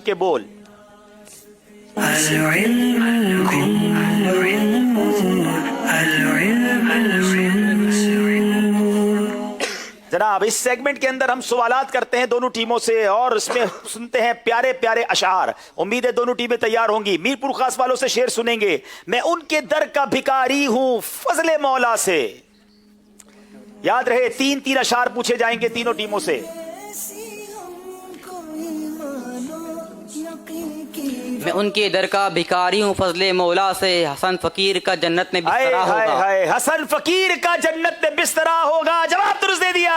के बोल। जनाब, इस सेगमेंट के अंदर हम सवालात करते हैं दोनों टीमों से और इसमें सुनते हैं प्यारे प्यारे अशार। उम्मीद है दोनों टीमें तैयार होंगी। मीरपुर खास वालों से शेर सुनेंगे। मैं उनके दर का भिखारी हूं फजले मौला से। याद रहे, 3-3 अशार पूछे जाएंगे तीनों टीमों से। मैं उनके दर का भिखारी हूँ फजले मौला से। हसन फकीर का जन्नत में बिस्तरा होगा। हसन फकीर का जन्नत में बिस्तरा होगा। जवाब दुरुस्त दे दिया।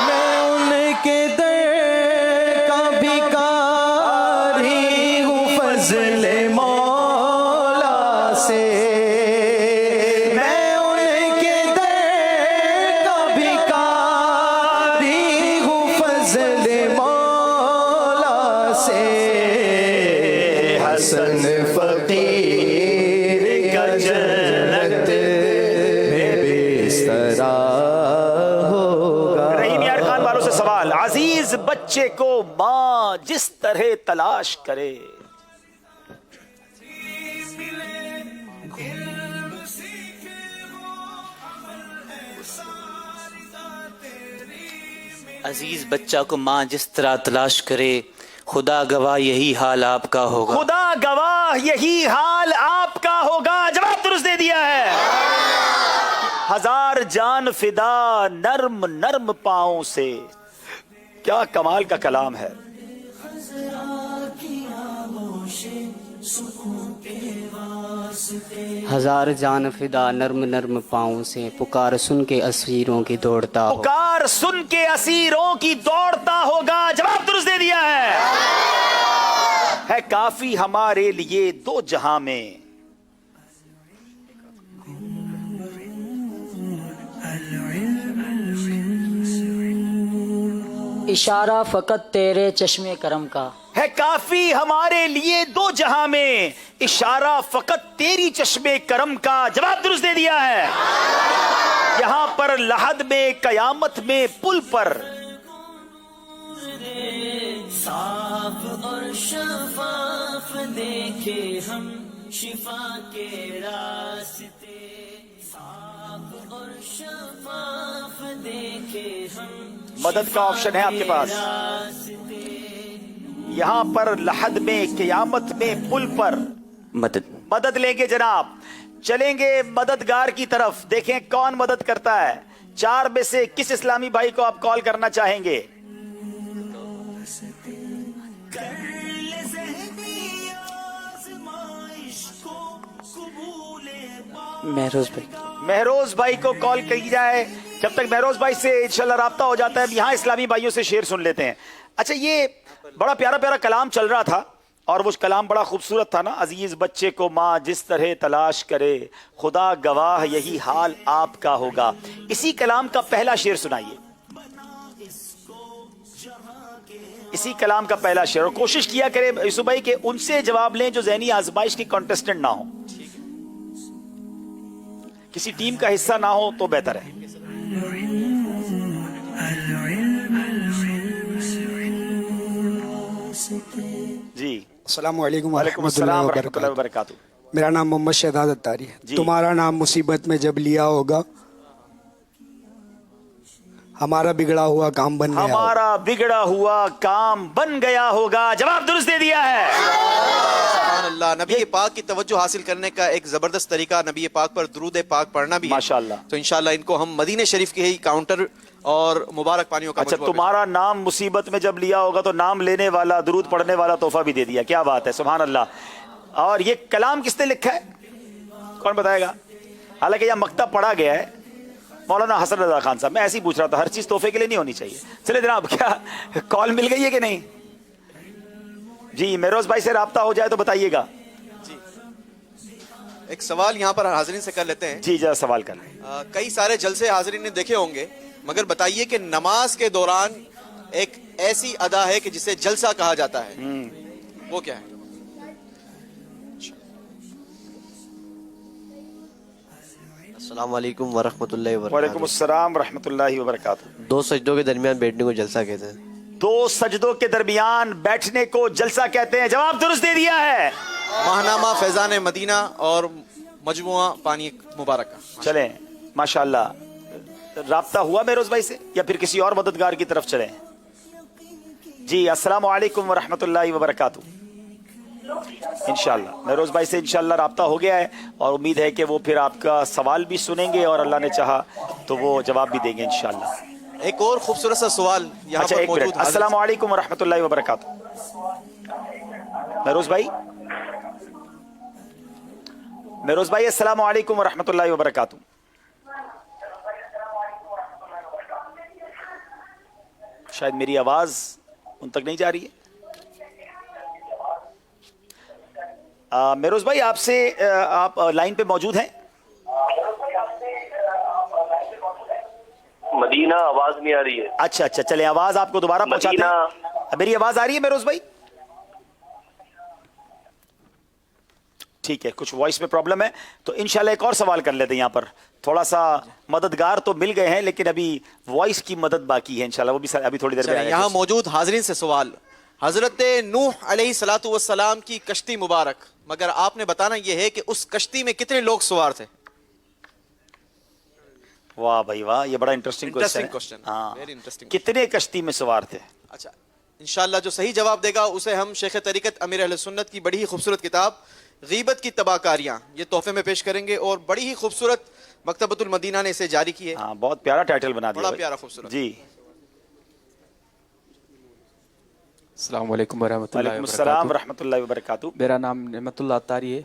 मैं उनके दर का भिखारी हूँ फजले मौला से। मैं उनके दर का भिखारी हूँ फजले मौला से। हसन फकीर का जन्नत में बिस्तरा होगा। रहीम यार खान वालों से सवाल। अजीज बच्चे को माँ जिस तरह तलाश करे। अजीज बच्चा को माँ जिस तरह तलाश करे, खुदा गवाह यही हाल आपका होगा। खुदा गवाह यही हाल आपका होगा। जवाब दुरुस्त दे दिया है। हजार जान फिदा नर्म नर्म पाँव से। क्या कमाल का कलाम है। हजार जान फिदा नर्म नर्म पाँव से, पुकार सुन के असीरों की दौड़ता हो। पुकार सुन के असीरों की दौड़ता होगा। जवाब दुरुस्त दे दिया है काफी हमारे लिए दो जहां में। इशारा फकत तेरे चश्मे करम का। है काफी हमारे लिए दो जहां में। इशारा फकत तेरी चश्मे करम का। जवाब दुरुस्त दे दिया है। यहां पर लहद में कयामत में पुल पर। साफ और शफाफ देखे हम शिफा के रास्ते। साफ और शफाफ देखे हम। मदद का ऑप्शन है आपके पास। यहां पर लहद में कयामत में पुल पर। मदद लेंगे जनाब। चलेंगे मददगार की तरफ। देखें कौन मदद करता है। 4 में से किस इस्लामी भाई को आप कॉल करना चाहेंगे। महरोज भाई को कॉल की जाए। जब तक महरोज भाई से इंशाल्लाह राब्ता हो जाता है, यहाँ इस्लामी भाइयों से शेर सुन लेते हैं। अच्छा, ये बड़ा प्यारा प्यारा कलाम चल रहा था और वो कलाम बड़ा खूबसूरत था ना। अजीज बच्चे को माँ जिस तरह तलाश करे, खुदा गवाह यही हाल आपका होगा। इसी कलाम का पहला शेर सुनाइए। इसी कलाम का पहला शेर। और कोशिश किया करें यूसुफ भाई के उनसे जवाब लें जो ज़हनी आजमाइश की कॉन्टेस्टेंट ना हो, किसी टीम का हिस्सा ना हो तो बेहतर है। जी, अस्सलाम वालेकुम वालेकुम अस्सलाम रहमतुल्लाहि व बरकातहू। मेरा नाम मोहम्मद शहजाद अत्तारी है। तुम्हारा नाम मुसीबत में जब लिया होगा, हमारा बिगड़ा हुआ काम बन गया। हमारा बिगड़ा हुआ काम बन गया होगा। जवाब दुरुस्त दे दिया है। सुभान अल्लाह। नबी पाक की तवज्जो हासिल करने का एक जबरदस्त तरीका नबी पाक पर दुरूद पाक पढ़ना भी है। माशाअल्लाह। तो इंशाअल्लाह इनको हम मदीने शरीफ के ही काउंटर और मुबारक पानियों का। अच्छा, तुम्हारा नाम मुसीबत में जब लिया होगा तो नाम लेने वाला दुरूद पढ़ने वाला तोहफा भी दे दिया। क्या बात है, सुभान अल्लाह। और ये कलाम किसने लिखा है, कौन बताएगा। हालांकि यह मकतब पढ़ा गया है मौलाना हसन रजा खान साहब। मैं ऐसे ही पूछ रहा था, हर चीज तोहफे के लिए नहीं होनी चाहिए। चले जनाब, क्या कॉल मिल गई है कि नहीं। जी, महरोज भाई से राब्ता हो जाए तो बताइएगा। एक सवाल यहाँ पर हाजरीन से कर लेते हैं। जी, जरा सवाल कर लें। कई सारे जलसे हाजरीन ने देखे होंगे, मगर बताइए कि नमाज के दौरान एक ऐसी अदा है कि जिसे जलसा कहा जाता है, वो क्या है। अस्सलाम वालेकुम वरहमतुल्लाहि वबरकातुहू। वालेकुम अस्सलाम रहमतुल्लाहि व बरकातहू। दो सजदों के दरमियान बैठने को जलसा कहते हैं। دو سجدوں کے درمیان بیٹھنے کو جلسہ کہتے ہیں. جواب درست دے دیا ہے. ماہنامہ فیضان مدینہ اور مجموعہ پانی مبارک کا. چلیں ماشاءاللہ. رابطہ ہوا مہروز بھائی سے یا پھر کسی اور مددگار کی طرف چلیں؟ جی السلام علیکم ورحمۃ اللہ وبرکاتہ. انشاءاللہ مہروز بھائی سے انشاءاللہ رابطہ ہو گیا ہے اور امید ہے کہ وہ پھر آپ کا سوال بھی سنیں گے اور اللہ نے چاہا تو وہ جواب بھی دیں گے انشاءاللہ. ایک اور خوبصورت سا سوال یہاں اچھا پر ایک موجود. منٹ. السلام علیکم ورحمۃ اللہ وبرکاتہ. مہروز بھائی السلام علیکم ورحمۃ اللہ وبرکاتہ. شاید میری آواز ان تک نہیں جا رہی ہے. مہروز بھائی آپ سے آپ لائن پہ موجود ہیں؟ مدینہ آواز نہیں آ رہی ہے. اچھا چلیں آواز آپ کو دوبارہ پہنچاتے ہیں. میری آواز آ رہی ہے مہروز بھائی؟ ٹھیک ہے کچھ وائس میں پرابلم ہے تو انشاءاللہ ایک اور سوال کر لیتے ہیں. یہاں پر تھوڑا سا مددگار تو مل گئے ہیں لیکن ابھی وائس کی مدد باقی ہے انشاءاللہ وہ بھی ابھی تھوڑی دیر میں. یہاں موجود حاضرین سے سوال. حضرت نوح علیہ الصلوۃ والسلام کی کشتی مبارک, مگر آپ نے بتانا یہ ہے کہ اس کشتی میں کتنے لوگ سوار تھے؟ واہ بھائی واہ, یہ بڑا انٹرسٹنگ کوسچن. ہاں کتنے کشتی میں سوار تھے؟ اچھا انشاءاللہ جو صحیح جواب دے گا اسے ہم شیخ طریقت امیر اہل سنت کی بڑی ہی خوبصورت کتاب غیبت کی تباہ کاریاں یہ تحفے میں پیش کریں گے, اور بڑی ہی خوبصورت مکتبۃ المدینہ نے اسے جاری کی ہے. ہاں بہت پیارا ٹائٹل بنا دیا, بڑا پیارا خوبصورت. جی السلام علیکم ورحمۃ اللہ وعلیکم السلام ورحمۃ اللہ وبرکاتہ. میرا نام نعمت اللہ عطاری ہے.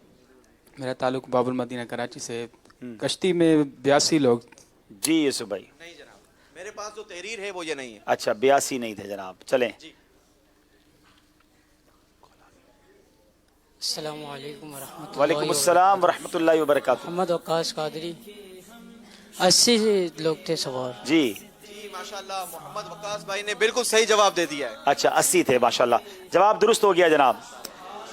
میرا تعلق باب المدینہ کراچی سے. کشتی میں 82 لوگ. جی یوسف بھائی نہیں جناب, میرے پاس جو تحریر ہے وہ یہ نہیں ہے. اچھا 82 نہیں تھے جناب. چلیں السلام علیکم ورحمۃ اللہ. وعلیکم السلام ورحمۃ اللہ وبرکاتہ. محمد وقاص قادری. 80 لوگ تھے سوار. جی جی ماشاءاللہ محمد وقاص بھائی نے بالکل صحیح جواب دے دیا ہے. اچھا 80 تھے ماشاءاللہ, جواب درست ہو گیا جناب.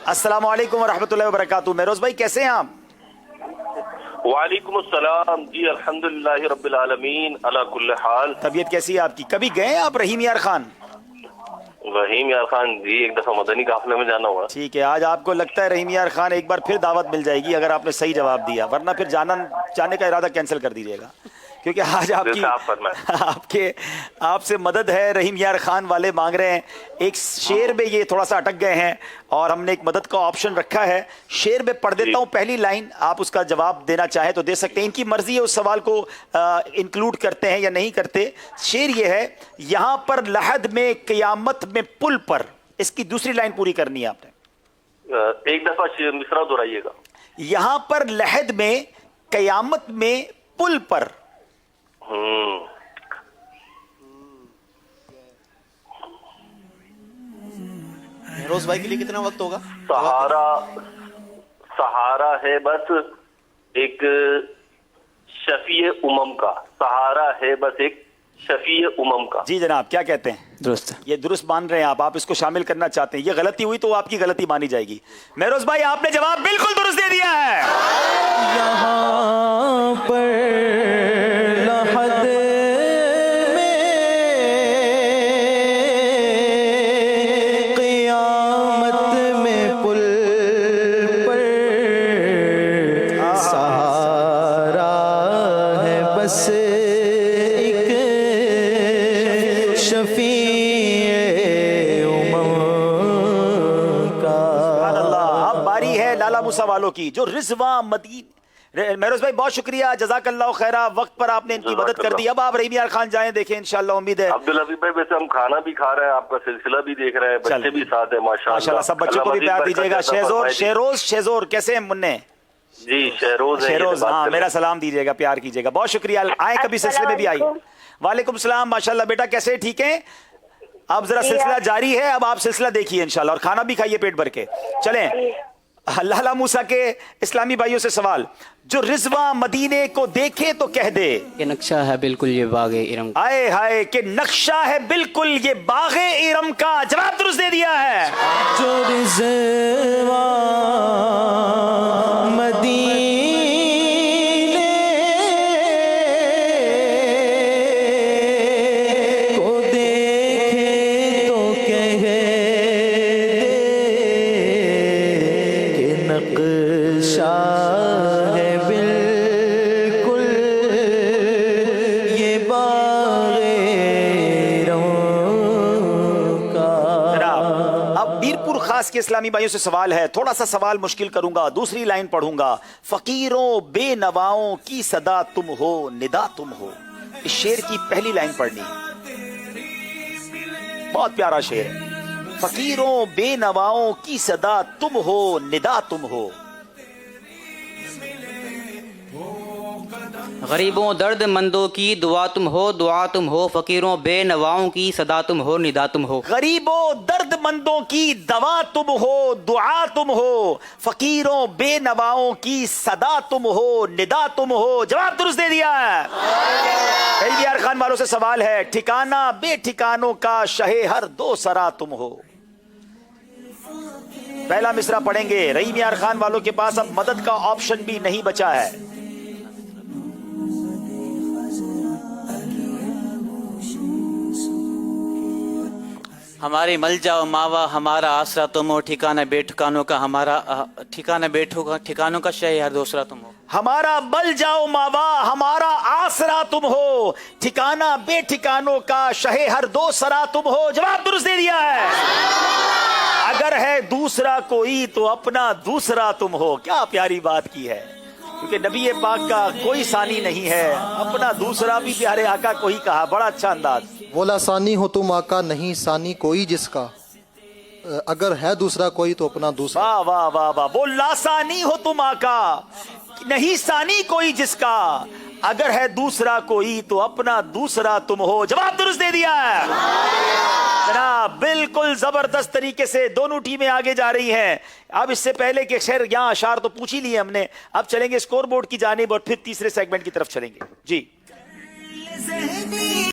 السلام علیکم ورحمۃ اللہ وبرکاتہ. مہروز بھائی کیسے ہیں آپ؟ وعلیکم السلام. جی الحمدللہ رب العالمین علی کل حال. طبیعت کیسی ہے آپ کی؟ کبھی گئے ہیں آپ رحیم یار خان؟ رحیم یار خان جی ایک دفعہ مدنی قافلے میں جانا ہوا. ٹھیک ہے آج آپ کو لگتا ہے رحیم یار خان ایک بار پھر دعوت مل جائے گی اگر آپ نے صحیح جواب دیا, ورنہ پھر جانے کا ارادہ کینسل کر دیجیے گا کیونکہ آج آپ سے مدد ہے. رحیم یار خان والے مانگ رہے ہیں. ایک شعر میں یہ تھوڑا سا اٹک گئے ہیں اور ہم نے ایک مدد کا آپشن رکھا ہے. شعر میں پڑھ دیتا ہوں پہلی لائن, آپ اس کا جواب دینا چاہیں تو دے سکتے ہیں. ان کی مرضی ہے اس سوال کو انکلوڈ کرتے ہیں یا نہیں کرتے. شعر یہ ہے, یہاں پر لحد میں قیامت میں پل پر. اس کی دوسری لائن پوری کرنی ہے آپ نے. ایک دفعہ مصرع دہرائیے گا. یہاں پر لحد میں قیامت میں پل پر. مہروز بھائی کے لیے کتنا وقت ہوگا؟ سہارا ہے بس ایک شفیع امم کا. سہارا ہے بس ایک شفیع امم کا. جی جناب کیا کہتے ہیں؟ درست. یہ درست مان رہے ہیں آپ اس کو شامل کرنا چاہتے ہیں. یہ غلطی ہوئی تو آپ کی غلطی مانی جائے گی. مہروز بھائی آپ نے جواب بالکل درست دے دیا ہے. یہاں پر لحد میں قیامت میں پل پر سہارا ہے بس ایک شفیع امم کا. سبحان اللہ. اب باری ہے لالا موسیٰ والوں کی جو رضواں مدین. مہروز بھائی بہت شکریہ, جزاک اللہ خیرہ. وقت پر آپ نے ان کی مدد کر دی. اب آپ رحیم یار خان جائیں, دیکھیں انشاءاللہ امید ہے. عبدالعزیز بھائی ویسے ہم کھانا بھی کھا رہے ہیں, آپ کا سلسلہ بھی دیکھ رہے ہیں, بچے بھی ساتھ ہیں ماشاءاللہ. سب بچوں کو بھی پیار دیجیے گا. شہروز کیسے ہیں منع؟ جی شہروز ہاں میرا سلام دیجیے گا, پیار کیجیے گا. بہت شکریہ. آئیں کبھی سلسلے میں بھی آئیے. وعلیکم السلام. ماشاءاللہ بیٹا کیسے ٹھیک ہیں؟ اب ذرا سلسلہ جاری ہے, اب آپ سلسلہ دیکھیے انشاءاللہ اور کھانا بھی کھائیے پیٹ بھر کے. چلیں لالا موسیٰ کے اسلامی بھائیوں سے سوال. جو رضواں مدینے کو دیکھے تو کہہ دے یہ نقشہ ہے بالکل یہ باغ ارم. آئے ہائے کہ نقشہ ہے بالکل یہ باغ ارم کا. جواب درست دے دیا ہے. جو رضواں مدینے کو دیکھے تو नूर खास के इस्लामी भाइयों से सवाल है, थोड़ा सा सवाल मुश्किल करूंगा, दूसरी लाइन पढ़ूंगा। फकीरों बेनवाओं की सदा तुम हो, निदा तुम हो। इस शेर की पहली लाइन पढ़नी है, बहुत प्यारा शेर है। फकीरों बेनवाओं की सदा तुम हो, निदा तुम हो। गरीबों दर्द मंदों की दुआ तुम हो, दुआ तुम हो। फकीरों बेनवाओं की सदा तुम हो, निदा तुम हो। गरीबों दर्दमंदों की दवा तुम हो, दुआ तुम हो। फकीरों बेनवाओं की सदा तुम हो, निदा तुम हो। जवाब दुरुस्त दे दिया है। एलबीआर खान वालों से सवाल है, ठिकाना बेठिकानों का शहे हर दो सरा तुम हो। पहला मिसरा पढ़ेंगे। रहीम यार खान वालों के पास अब मदद का ऑप्शन भी नहीं बचा है। हमारे मल जाओ मावा हमारा आसरा तुम हो। ठिकाना बेठिकानों का हमारा ठिकानों का शह हर दूसरा तुम हो। हमारा बल जाओ मावा हमारा आसरा तुम हो। ठिकाना बेठिकानों का शहे हर दो सरा तुम हो। जवाब दुरुस्त दे दिया है। अगर है दूसरा कोई तो अपना दूसरा तुम हो। क्या प्यारी बात की है, क्योंकि नबी पाक का कोई सानी नहीं है, अपना दूसरा भी प्यारे आका को ही कहा। बड़ा अच्छा अंदाज। बोला सानी हो तुम आका, नहीं सानी कोई जिसका, अगर है दूसरा कोई तो अपना दूसरा। वाह वाह वाह वाह। बोल लासानी हो तुम आका, नहीं सानी कोई जिसका, अगर है दूसरा कोई तो अपना दूसरा तुम हो। जवाब दुरुस्त दे दिया है जनाब। बिल्कुल जबरदस्त तरीके से दोनों टीमें आगे जा रही हैं। अब इससे पहले कि खैर यहाँ अशार तो पूछ ही लिए हमने, अब चलेंगे स्कोर बोर्ड की जानिब और फिर तीसरे सेगमेंट की तरफ चलेंगे। जी